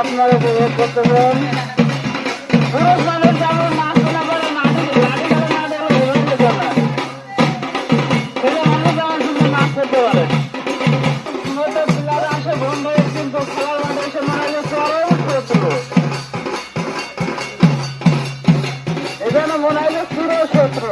আপনারা উপভোগ করতে পারেন। পুরুষ মানুষ যেমন নাচতে না পারে মাঠে লাঠি ধরে না দেওয়া ঘুরতে পারে, ছেলে মানুষ যেমন সুন্দর নাচ করতে পারে। প্লেয়ার আসে বন্ধ কিন্তু খেলার মাঠে এসে মারা যায় চরম শত্রু। এই জন্য মনে হয় যে পুরো শত্রু।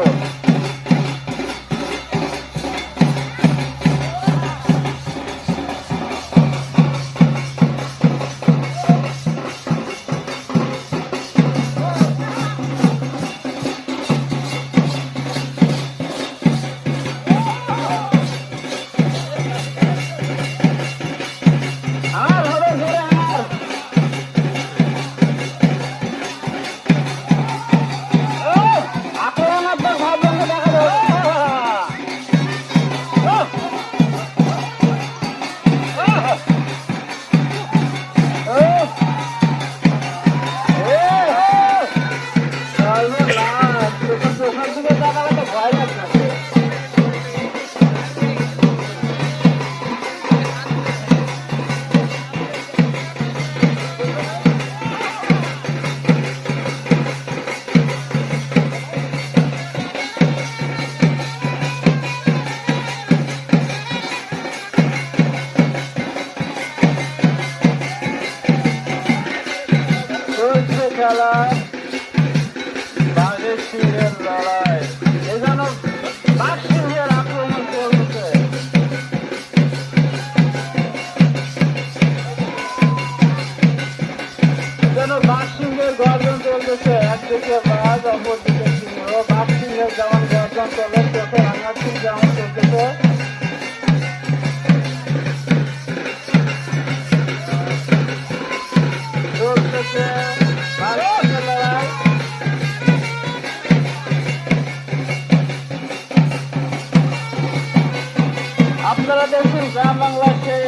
খেলা বাঘের সিংহের লড়াই, এই জন্য বাঘ সিংহের আক্রমণ চলছে। যেন বাঘ সিংহের গর্জন চলতেছে, একদিকে বাঘ অপরদিকে সিংহ। বাঘ সিংহের যেমন গর্জন চলে, চোখে রাঙা সিং যেমন চলতেছে। আপনারা দেখুন গ্রাম বাংলার সেই